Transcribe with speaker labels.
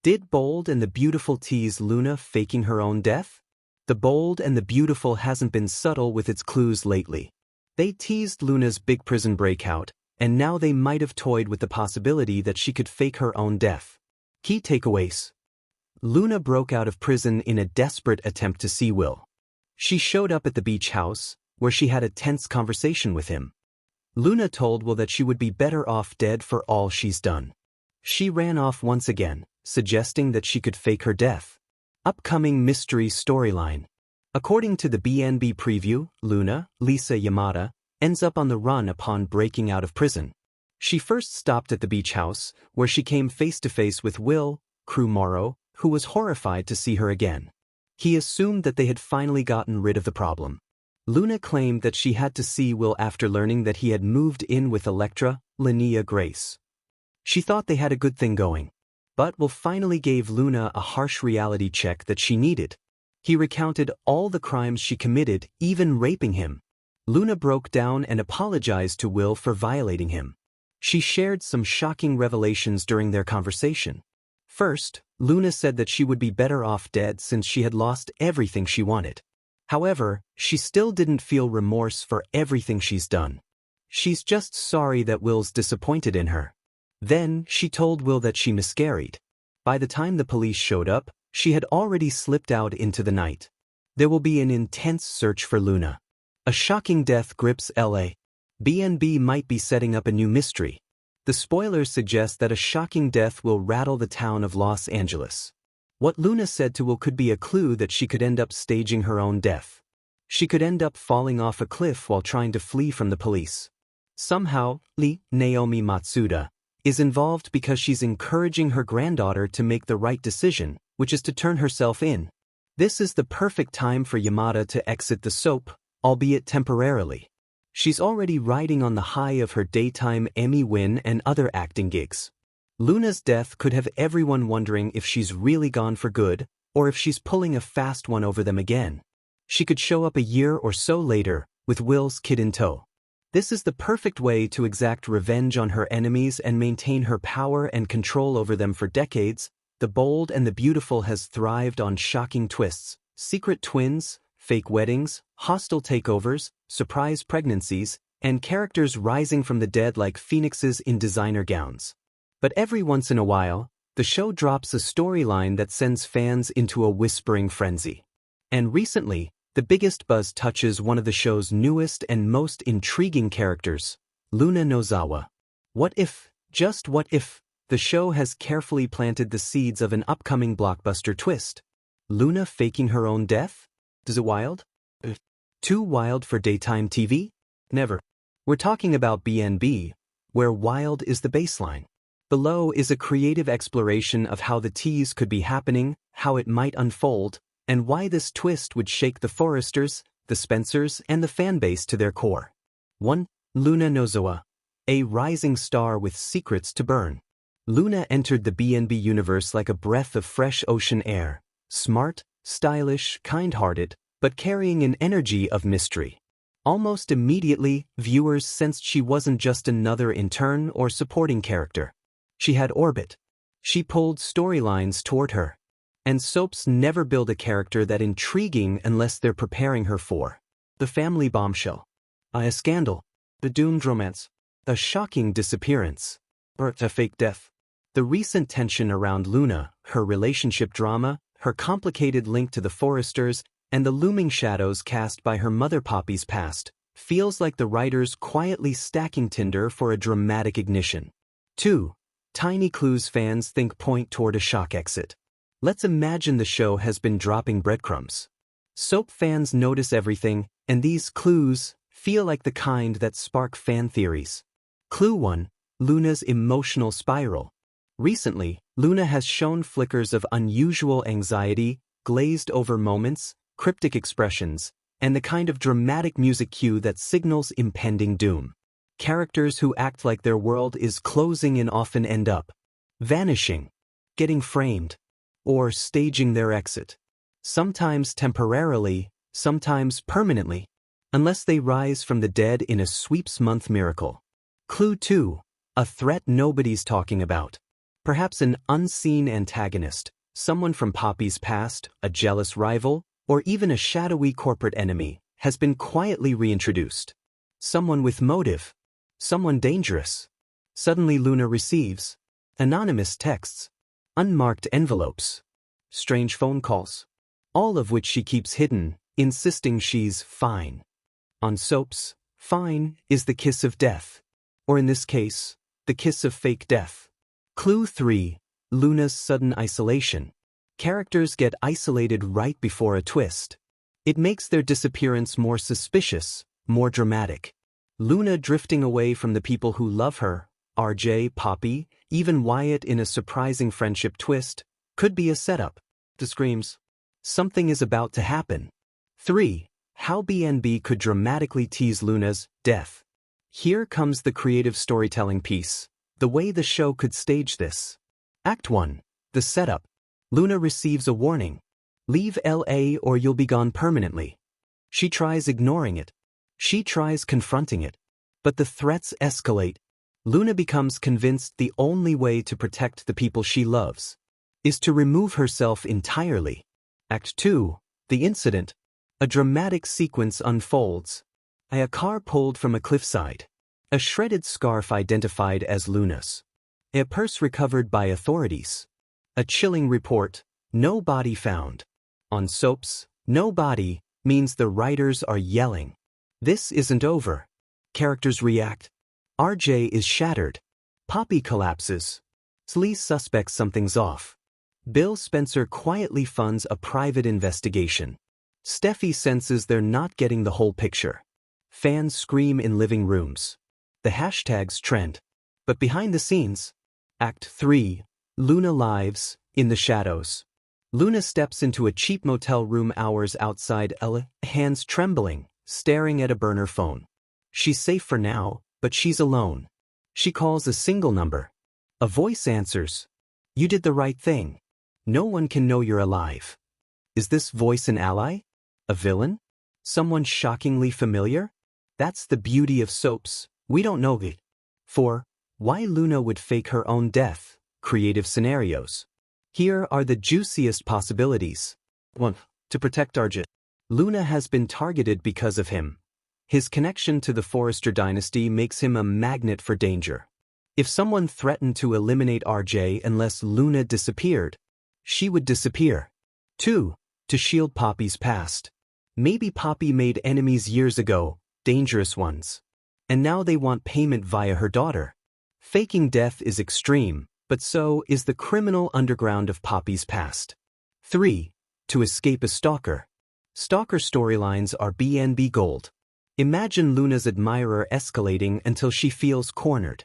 Speaker 1: Did Bold and the Beautiful tease Luna faking her own death? The Bold and the Beautiful hasn't been subtle with its clues lately. They teased Luna's big prison breakout, and now they might have toyed with the possibility that she could fake her own death. Key takeaways. Luna broke out of prison in a desperate attempt to see Will. She showed up at the beach house, where she had a tense conversation with him. Luna told Will that she would be better off dead for all she's done. She ran off once again, suggesting that she could fake her death. Upcoming mystery storyline. According to the BNB preview, Luna, Lisa Yamada, ends up on the run upon breaking out of prison. She first stopped at the beach house, where she came face to face with Will, Crew Morrow, who was horrified to see her again. He assumed that they had finally gotten rid of the problem. Luna claimed that she had to see Will after learning that he had moved in with Elektra, Linnea Grace. She thought they had a good thing going. But Will finally gave Luna a harsh reality check that she needed. He recounted all the crimes she committed, even raping him. Luna broke down and apologized to Will for violating him. She shared some shocking revelations during their conversation. First, Luna said that she would be better off dead since she had lost everything she wanted. However, she still didn't feel remorse for everything she's done. She's just sorry that Will's disappointed in her. Then, she told Will that she miscarried. By the time the police showed up, she had already slipped out into the night. There will be an intense search for Luna. A shocking death grips LA. BNB might be setting up a new mystery. The spoilers suggest that a shocking death will rattle the town of Los Angeles. What Luna said to Will could be a clue that she could end up staging her own death. She could end up falling off a cliff while trying to flee from the police. Somehow, Naomi Matsuda is involved because she's encouraging her granddaughter to make the right decision, which is to turn herself in. This is the perfect time for Yamada to exit the soap, albeit temporarily. She's already riding on the high of her daytime Emmy win and other acting gigs. Luna's death could have everyone wondering if she's really gone for good, or if she's pulling a fast one over them again. She could show up a year or so later, with Will's kid in tow. This is the perfect way to exact revenge on her enemies and maintain her power and control over them for decades. The Bold and the Beautiful has thrived on shocking twists, secret twins, fake weddings, hostile takeovers, surprise pregnancies, and characters rising from the dead like phoenixes in designer gowns. But every once in a while, the show drops a storyline that sends fans into a whispering frenzy. And recently, the biggest buzz touches one of the show's newest and most intriguing characters, Luna Nozawa. What if, just what if, the show has carefully planted the seeds of an upcoming blockbuster twist? Luna faking her own death? Is it wild? Too wild for daytime TV? Never. We're talking about BNB, where wild is the baseline. Below is a creative exploration of how the tease could be happening, how it might unfold, and why this twist would shake the Forresters, the Spencers, and the fanbase to their core. 1. Luna Nozawa, a rising star with secrets to burn. Luna entered the BNB universe like a breath of fresh ocean air, smart, stylish, kind-hearted, but carrying an energy of mystery. Almost immediately, viewers sensed she wasn't just another intern or supporting character. She had orbit. She pulled storylines toward her. And soaps never build a character that intriguing unless they're preparing her for the family bombshell, a scandal, the doomed romance, a shocking disappearance, or a fake death. The recent tension around Luna, her relationship drama, her complicated link to the Forresters, and the looming shadows cast by her mother Poppy's past, feels like the writers quietly stacking tinder for a dramatic ignition. 2. Tiny clues fans think point toward a shock exit. Let's imagine the show has been dropping breadcrumbs. Soap fans notice everything, and these clues feel like the kind that spark fan theories. Clue 1. Luna's emotional spiral. Recently, Luna has shown flickers of unusual anxiety, glazed-over moments, cryptic expressions, and the kind of dramatic music cue that signals impending doom. Characters who act like their world is closing in often end up vanishing, getting framed, or staging their exit. Sometimes temporarily, sometimes permanently, unless they rise from the dead in a sweeps-month miracle. Clue 2. A threat nobody's talking about. Perhaps an unseen antagonist, someone from Poppy's past, a jealous rival, or even a shadowy corporate enemy, has been quietly reintroduced. Someone with motive. Someone dangerous. Suddenly Luna receives anonymous texts, unmarked envelopes, strange phone calls, all of which she keeps hidden, insisting she's fine. On soaps, fine is the kiss of death. Or in this case, the kiss of fake death. Clue 3. Luna's sudden isolation. Characters get isolated right before a twist. It makes their disappearance more suspicious, more dramatic. Luna drifting away from the people who love her, RJ, Poppy, even Wyatt in a surprising friendship twist, could be a setup. The screams. Something is about to happen. 3. How BNB could dramatically tease Luna's death. Here comes the creative storytelling piece. The way the show could stage this. Act 1. The setup. Luna receives a warning. Leave LA or you'll be gone permanently. She tries ignoring it. She tries confronting it. But the threats escalate. Luna becomes convinced the only way to protect the people she loves is to remove herself entirely. Act 2. The incident. A dramatic sequence unfolds. A car pulled from a cliffside. A shredded scarf identified as Luna's. A purse recovered by authorities. A chilling report. No body found. On soaps, no body means the writers are yelling. This isn't over. Characters react. RJ is shattered. Poppy collapses. Lee suspects something's off. Bill Spencer quietly funds a private investigation. Steffi senses they're not getting the whole picture. Fans scream in living rooms. The hashtags trend. But behind the scenes, Act 3, Luna lives in the shadows. Luna steps into a cheap motel room hours outside Ella, hands trembling, staring at a burner phone. She's safe for now, but she's alone. She calls a single number. A voice answers. You did the right thing. No one can know you're alive. Is this voice an ally? A villain? Someone shockingly familiar? That's the beauty of soaps. We don't know it. 4. Why Luna would fake her own death. Creative scenarios. Here are the juiciest possibilities. 1. To protect RJ. Luna has been targeted because of him. His connection to the Forrester dynasty makes him a magnet for danger. If someone threatened to eliminate RJ unless Luna disappeared, she would disappear. 2. To shield Poppy's past. Maybe Poppy made enemies years ago, dangerous ones. And now they want payment via her daughter. Faking death is extreme, but so is the criminal underground of Poppy's past. 3. To escape a stalker. Stalker storylines are BNB gold. Imagine Luna's admirer escalating until she feels cornered.